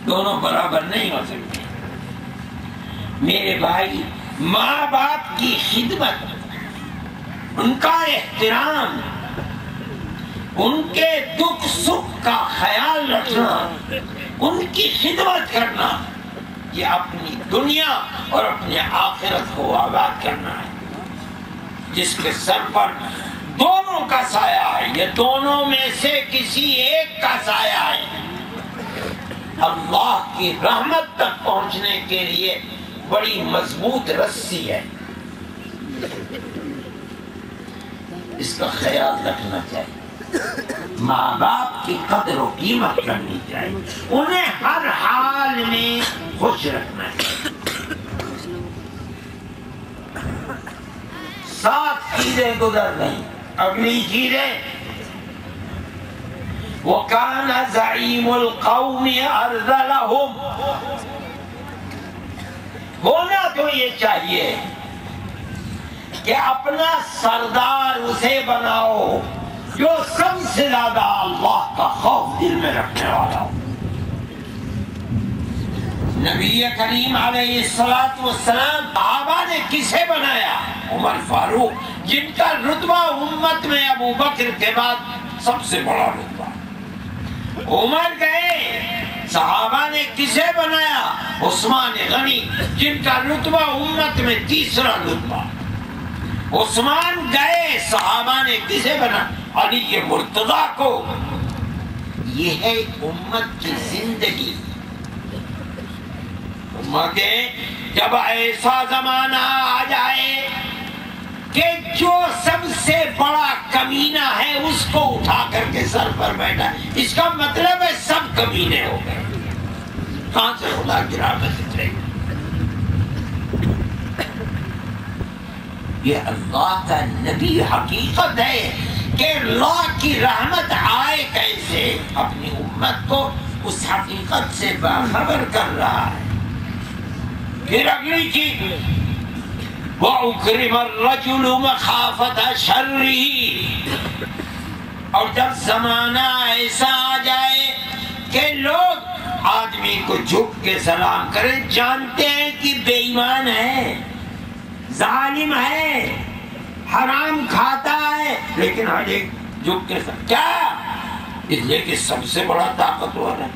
دونوں برابر نہیں ہو سکتے۔ میرے بھائی، ماں باپ کی خدمت، ان کا احترام، ان کے دکھ سکھ کا خیال رکھنا، ان کی خدمت کرنا، یہ اپنی دنیا اور اپنے آخرت کو آباد کرنا ہے۔ جس کے سر پر دونوں کا سایہ ہے، یہ دونوں میں سے کسی ایک کا سایہ ہے، اللہ کی رحمت تک پہنچنے کے لیے بڑی مضبوط رسی ہے۔ اس کا خیال رکھنا چاہیے۔ ماں باپ کی قدر و قیمت کرنی چاہیے، انہیں ہر حال میں خوش رکھنا چاہیے۔ 7 چیزیں گزر گئی، اگلی چیزیں وَكَانَ زَعِيمُ الْقَوْمِ أَرْذَلَهُمْ، ہونا تو یہ چاہیے کہ اپنا سردار اسے بناؤ جو سب سے زیادہ اللہ کا خوف دل میں رکھنے والا ہو۔ نبی کریم علیہ السلام صحابہ نے کسے بنایا؟ عمر فاروق، جن کا رتبہ امت میں ابو بکر کے بعد سب سے بڑا رتبہ۔ عمر گئے، صحابہ نے کسے بنایا؟ عثمان غنی، جن کا رتبہ امت میں تیسرا رتبہ۔ عثمان گئے، صحابہ نے کسے بنا؟ علی مرتضیٰ کو۔ یہ ہے امت کی زندگی۔ امتیں جب ایسا زمانہ آ جائے کہ جو سب سے بڑا کمینہ ہے اس کو اٹھا کر کے سر پر بیٹھا، اس کا مطلب ہے سب کمینے ہو گئے۔ کہاں سے خدا کی رحمت اترے گی؟ یہ اللہ کا نبی حقیقت ہے کہ اللہ کی رحمت آئے کیسے، اپنی امت کو اس حقیقت سے باخبر کر رہا ہے۔ پھر اگلی چیز وَأُكْرِمَ الرَّجُلُ مَخَافَةَ شَرِّهِ، اور جب زمانہ ایسا آ جائے کہ لوگ آدمی کو جھک کے سلام کریں، جانتے ہیں کہ بے ایمان ہے، ظالم ہے، حرام کھاتا ہے، لیکن ہر ایک جھک کے سلام، کیا؟ اس لیے کہ سب سے بڑا طاقتور ہے۔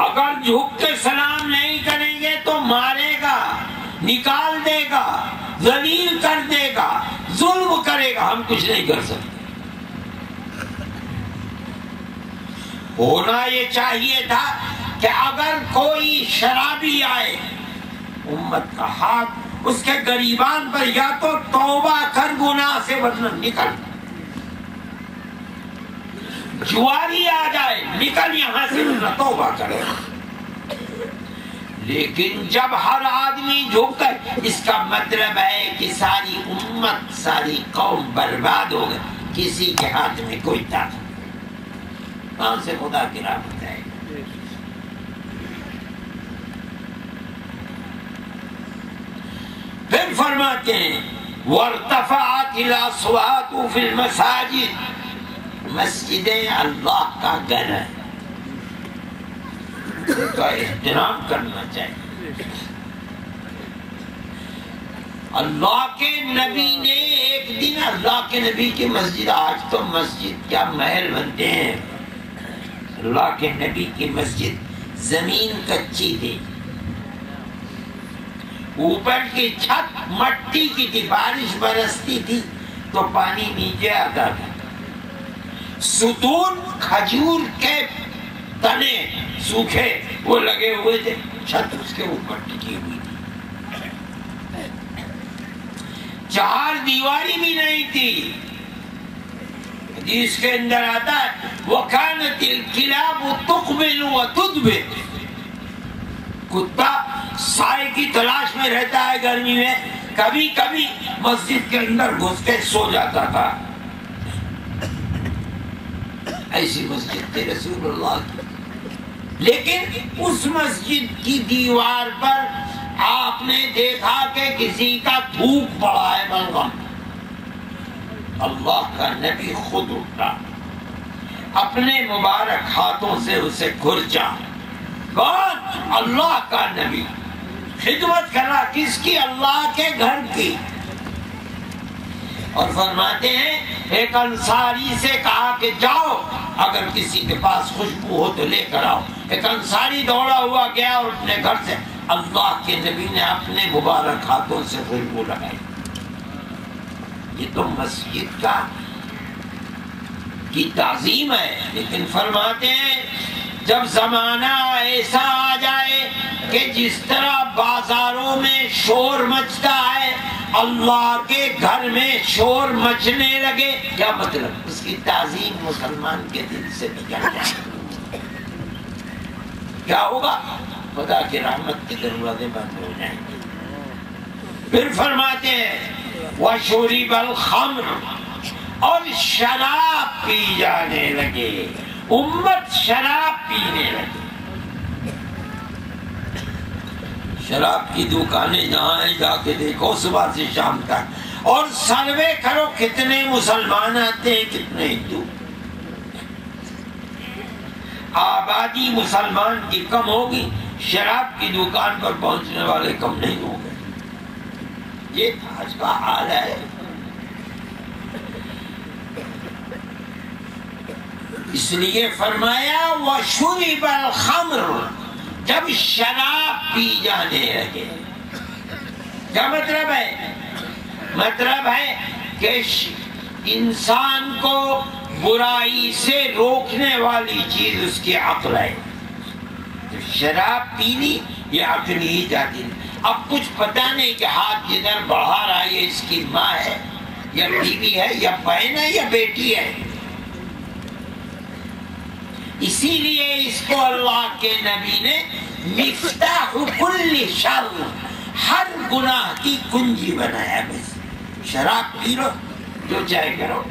اگر جھک کے سلام نہیں کریں گے تو مارے گا، نکال دے گا، ذلیل کر دے گا، ظلم کرے گا، ہم کچھ نہیں کر سکتے۔ ہونا یہ چاہیے تھا کہ اگر کوئی شرابی آئے، امت کا ہاتھ اس کے گریبان پر یا تو توبہ کر گناہ سے ورنہ نکل، جواری آ جائے نکل یہاں سے نہ توبہ کرے۔ لیکن جب ہر آدمی جھک کر، اس کا مطلب ہے کہ ساری امت، ساری قوم برباد ہو گئی، کسی کے ہاتھ میں کوئی طاقت نہیں۔ کہاں سے خدا کی رحمت ہے؟ پھر فرماتے ہیں وَارْتَفَعَتِ الْأَصْوَاتُ فِي الْمَسَاجِدِ، مسجدیں اللہ کا گھر ہے، ان کا احترام کرنا چاہیے۔ اللہ کے نبی نے ایک دن، اللہ کے نبی کی مسجد، آج تو مسجد کیا محل بنتے ہیں، اللہ کے نبی کی مسجد زمین کچی تھی، اوپر کی چھت مٹی کی تھی، بارش برستی تھی تو پانی نیچے آتا تھا، ستون کھجور کے تنے سوکھے وہ لگے ہوئے تھے، چھت اس کے اوپر ٹکی ہوئی تھی، چار دیواری بھی نہیں تھی۔ حدیث کے اندر آتا ہے وَكَانَتِ الْكِلَابُ تُقْبِلُ وَتُدْبِرُ، کتا سائے کی تلاش میں رہتا ہے گرمی میں، کبھی کبھی مسجد کے اندر گھس کے سو جاتا تھا۔ ایسی مسجد تھی رسول اللہ کی، لیکن اس مسجد کی دیوار پر آپ نے دیکھا کہ کسی کا تھوک پڑا ہے، بلغم۔ اللہ کا نبی خود اٹھا، اپنے مبارک ہاتھوں سے اسے کھرچا۔ کون؟ اللہ کا نبی خدمت کر رہا، کس کی؟ اللہ کے گھر کی۔ اور فرماتے ہیں ایک انصاری سے کہا کہ جاؤ اگر کسی کے پاس خوشبو ہو تو لے کر آؤ۔ ایک انصاری دوڑا ہوا گیا اور اپنے گھر سے اللہ کے نبی نے اپنے مبارک ہاتھوں سے خوشبو لگائی۔ یہ تو مسجد کی تعظیم ہے۔ لیکن فرماتے ہیں جب زمانہ ایسا آ جائے کہ جس طرح بازاروں میں شور مچتا ہے اللہ کے گھر میں شور مچنے لگے، کیا مطلب؟ اس کی تعظیم مسلمان کے دل سے نکل جائے، کیا ہوگا؟ خدا کی رحمت کے دروازے بند ہو جائیں گے۔ پھر فرماتے ہیں وَشُرِبَ الْخَمْرُ، اور شراب پی جانے لگے، امت شراب پینے لگے۔ شراب کی دکانیں جہاں ہیں جا کے دیکھو صبح سے شام تک، اور سروے کرو کتنے مسلمان آتے ہیں کتنے ہندو۔ آبادی مسلمان کی کم ہوگی، شراب کی دکان پر پہنچنے والے کم نہیں ہوں گے۔ یہ آج کا حال ہے۔ اس لیے فرمایا وَشُرِبَ الْخَمْرُ، جب شراب پی جانے لگے۔ کیا مطلب ہے؟ مطلب ہے کہ انسان کو برائی سے روکنے والی چیز اس کی عقل ہے۔ شراب پی لی یہ عقل ہی جاتی نہیں۔ اب کچھ پتہ نہیں کہ ہاتھ جدھر بڑھا رہا ہے اس کی ماں ہے یا بیوی ہے یا بہن ہے یا بیٹی ہے۔ اسی لیے اس کو اللہ کے نبی نے مفتاح کل شر، ہر گناہ کی کنجی بنایا۔ بس شراب پی لو جو چاہے کرو۔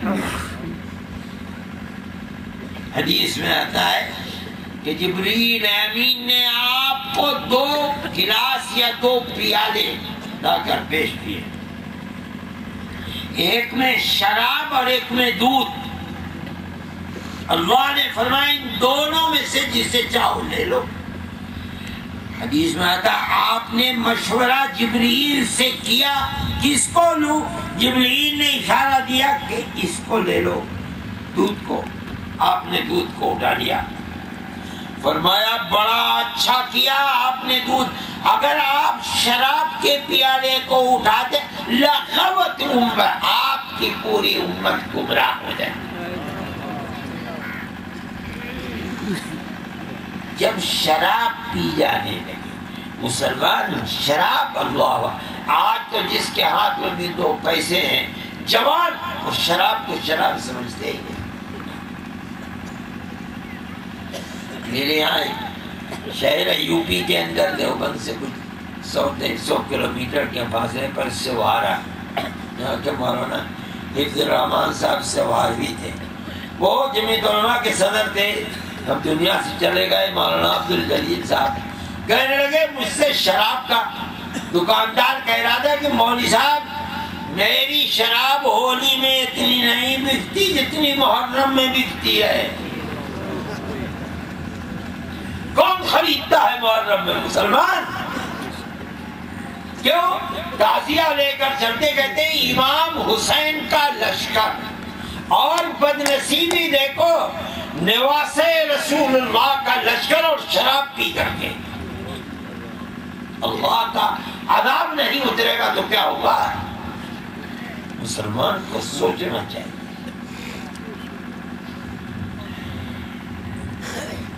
حدیث میں آتا ہے کہ جبریل امین نے آپ کو 2 گلاس یا 2 پیالے لا کر پیش کیے، ایک میں شراب اور ایک میں دودھ۔ اللہ نے فرمایا ان دونوں میں سے جسے چاہو لے لو۔ حدیث میں آتا آپ نے مشورہ جبریل سے کیا کس کو لوں؟ جبریل نے اشارہ دیا کہ اس کو لے لو، دودھ کو۔ آپ نے دودھ کو اٹھا لیا، فرمایا بڑا اچھا کیا آپ نے دودھ، اگر آپ شراب کے پیالے کو اٹھاتے لغوت امت، آپ کی پوری امت گمراہ ہو جائے۔ جب شراب پی جانے لگے مسلمان، شراب اللہ، آج تو جس کے ہاتھ میں بھی 2 پیسے ہیں جوان، اور شراب کو شراب سمجھتے ہیں۔ میرے یہاں شہر ہے یو پی کے اندر، دیوبند سے کچھ 100-150 کلومیٹر کے فاصلے پر سوارا، یہاں کے مولانا حفظ الرحمان صاحب سوار بھی تھے، وہ جمعیت علماء کے صدر تھے، اب دنیا سے چلے گئے۔ مولانا عبدالجلیل صاحب کہنے لگے مجھ سے شراب کا دکاندار کہہ رہا تھا کہ مولوی صاحب میری شراب ہولی میں اتنی نہیں بکتی جتنی محرم میں بکتی ہے۔ کون خریدتا ہے محرم میں؟ مسلمان۔ کیوں؟ تعزیہ لے کر چلتے کہتے ہیں امام حسین کا لشکر، اور بدنصیبی دیکھو نواسے رسول اللہ کا لشکر اور شراب پی کر کے۔ اللہ کا عذاب نہیں اترے گا تو کیا ہوگا؟ مسلمان کو سوچنا چاہیے۔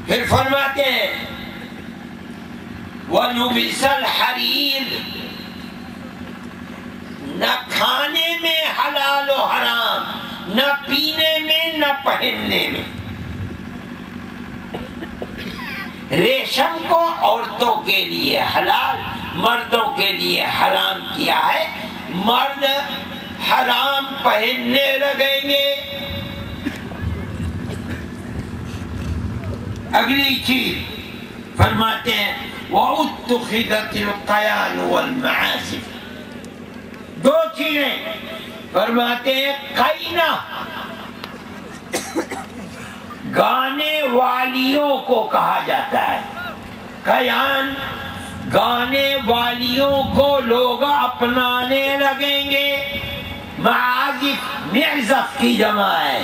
پھر فرماتے ہیں وَلُبِسَ الْحَرِيرُ، نہ کھانے میں حلال و حرام، نہ پینے میں نہ پہننے میں۔ ریشم کو عورتوں کے لیے حلال، مردوں کے لیے حرام کیا ہے، مرد حرام پہننے لگیں گے۔ اگلی چیز فرماتے ہیں وَأُتُّخِذَتِ الْقَيَانُ وَالْمَعَازِفُ، 2 چیزیں فرماتے ہیں قینہ، گانے والیوں کو کہا جاتا ہے۔ کیان گانے والیوں کو لوگ اپنانے لگیں گے۔ معازف معزف کی جمع ہے۔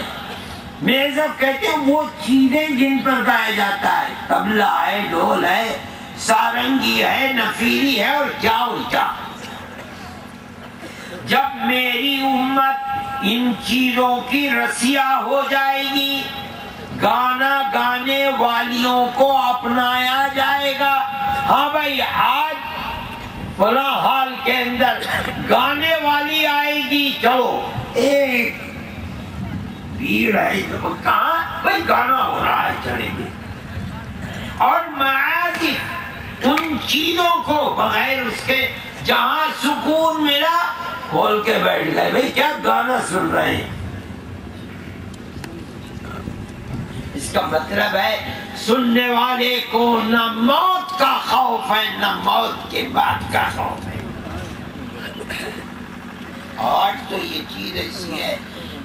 معزف کہتے ہیں وہ چیزیں جن پر گایا جاتا ہے، طبلہ ہے، ڈھول ہے، سارنگی ہے، نفیری ہے اور کیا جب میری امت ان چیزوں کی رسیا ہو جائے گی، گانا گانے والیوں کو اپنایا جائے گا۔ ہاں بھائی، آج فلاں حال کے اندر گانے والی آئے گی، چلو ایک بھیڑ ہے تو کہاں بھائی گانا ہو رہا ہے، چلیں گے۔ اور معازف ان چیزوں کو بغیر اس کے جہاں سکون ملا کھول کے بیٹھ گئے، بھائی کیا گانا سن رہے ہیں۔ اس کا مطلب ہے سننے والے کو نہ موت کا خوف ہے نہ موت کے بعد کا خوف ہے۔ آج تو یہ چیز ایسی ہے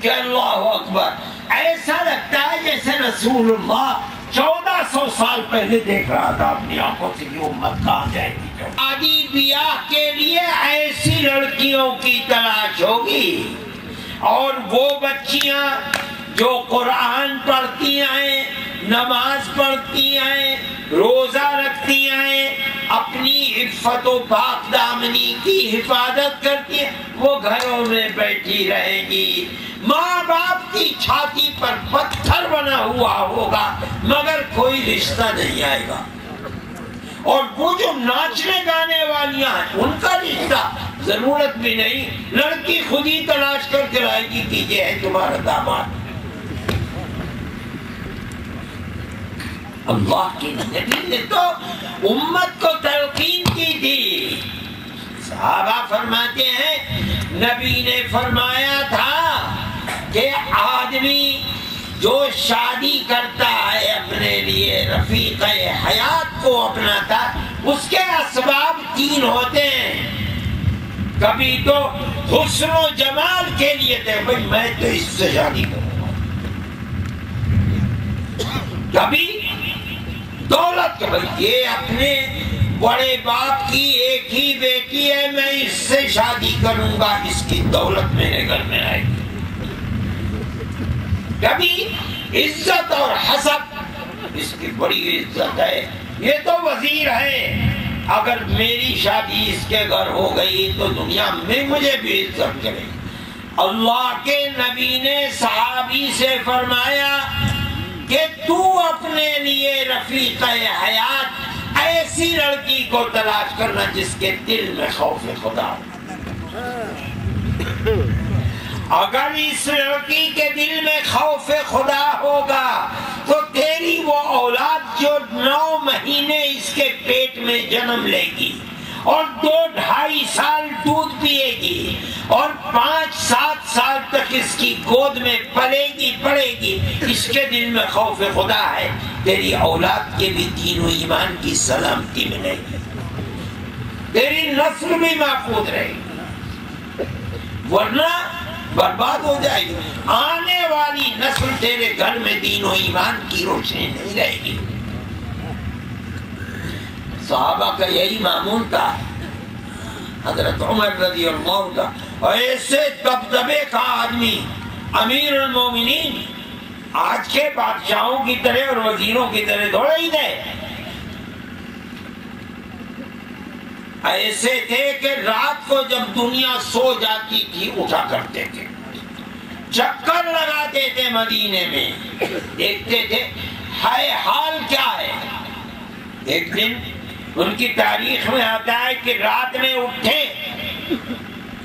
کہ اللہ اکبر، ایسا لگتا ہے جیسے رسول اللہ 1400 سال پہلے دیکھ رہا تھا اپنی آنکھوں سے کہ امت کہاں جائے گی۔ شادی بیاہ کے لیے ایسی لڑکیوں کی تلاش ہوگی، اور وہ بچیاں جو قرآن پڑھتی ہیں، نماز پڑھتی ہیں، روزہ رکھتی ہیں، اپنی عفت و پاک دامنی کی حفاظت کرتی ہیں، وہ گھروں میں بیٹھی رہے گی۔ ماں باپ کی چھاتی پر پتھر بنا ہوا ہوگا مگر کوئی رشتہ نہیں آئے گا، اور وہ جو ناچنے گانے والیاں ہیں ان کا رشتہ ضرورت بھی نہیں، لڑکی خود ہی تلاش کر کے لائے گی کہ یہ ہے تمہارا داماد۔ اللہ کی نبی نے تو امت کو تلقین کی تھی۔ صحابہ فرماتے ہیں نبی نے فرمایا تھا کہ آدمی جو شادی کرتا ہے اپنے لیے رفیق حیات کو اپناتا، اس کے اسباب 3 ہوتے ہیں۔ کبھی تو حسن و جمال کے لیے تھے، بھائی میں تو اس سے شادی کروں گا، کبھی دولت کے، بھائی یہ اپنے بڑے باپ کی ایک ہی بیٹی ہے، میں اس سے شادی کروں گا، اس کی دولت میرے گھر میں آئے گی۔ کبھی عزت اور حسب، اس کی بڑی عزت ہے، یہ تو وزیر ہے، اگر میری شادی اس کے گھر ہو گئی تو دنیا میں مجھے بھی عزت کرے۔ اللہ کے نبی نے صحابی سے فرمایا کہ تو اپنے لیے رفیق حیات ایسی لڑکی کو تلاش کرنا جس کے دل میں خوف خدا ہو۔ اگر اس لڑکی کے دل میں خوف خدا ہوگا تو تیری وہ اولاد جو 9 مہینے اس کے پیٹ میں جنم لے گی اور 2-2.5 سال دودھ پیے گی اور 5-7 سال تک اس کی گود میں پلے گی، اس کے دل میں خوف خدا ہے، تیری اولاد کے بھی دین و ایمان کی سلامتی ملے گی، تیری نسل بھی محفوظ رہے گی، ورنہ برباد ہو جائے گی۔ آنے والی نسل تیرے گھر میں دین و ایمان کی روشنی نہیں رہے گی۔ صحابہ کا یہی معمول تھا۔ حضرت عمر رضی اللہ عنہ ایسے دبدبے کا آدمی، امیر المومنین، آج کے بادشاہوں کی طرح اور وزیروں کی طرح تھوڑے ہی تھے، ایسے تھے کہ رات کو جب دنیا سو جاتی تھی اٹھا کرتے تھے، چکر لگاتے تھے مدینے میں، دیکھتے تھے حال کیا ہے۔ ایک دن ان کی تاریخ میں آتا ہے کہ رات میں اٹھے،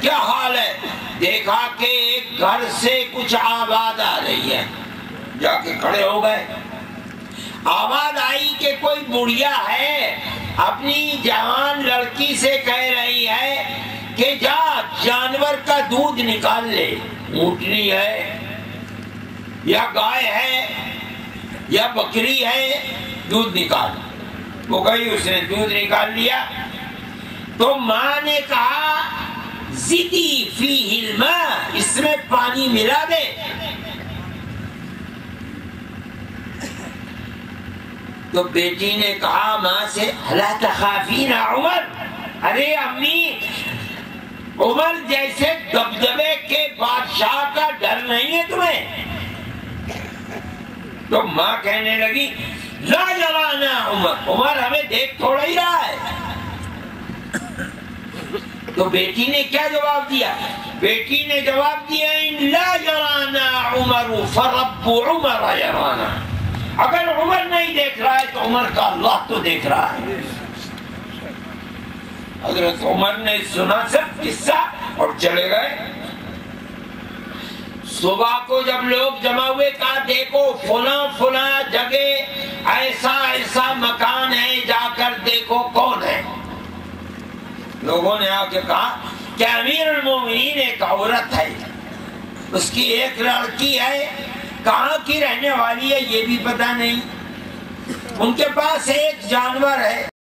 کیا حال ہے، دیکھا کہ ایک گھر سے کچھ آواز آ رہی ہے، جا کے کھڑے ہو گئے۔ آواز آئی کہ کوئی بڑھیا ہے اپنی جوان لڑکی سے کہہ رہی ہے کہ جا جانور کا دودھ نکال لے، اونٹنی ہے یا گائے ہے یا بکری ہے، دودھ نکال۔ وہ گئی، اس نے دودھ نکال لیا تو ماں نے کہا زدی فیہ الماء، اس میں پانی ملا دے۔ تو بیٹی نے کہا ماں سے الا تخافین عمر، ارے امی عمر جیسے دبدبے کے بادشاہ کا ڈر نہیں ہے تمہیں؟ تو ماں کہنے لگی لا یرانا عمر، عمر ہمیں دیکھ تھوڑا ہی رہا ہے۔ تو بیٹی نے کیا جواب دیا؟ بیٹی نے جواب دیا ان لا یرانا عمر فرب عمر یرانا، اگر عمر نہیں دیکھ رہا ہے تو عمر کا اللہ تو دیکھ رہا ہے۔ حضرت عمر نے سنا سب قصہ اور چلے گئے۔ صبح کو جب لوگ جمع ہوئے کہا دیکھو فلاں فلاں جگہ ایسا ایسا مکان ہے، جا کر دیکھو کون ہے۔ لوگوں نے آ کے کہا کہ امیر المومنین ایک عورت ہے، اس کی ایک لڑکی ہے، کہاں کی رہنے والی ہے یہ بھی پتہ نہیں، ان کے پاس ایک جانور ہے۔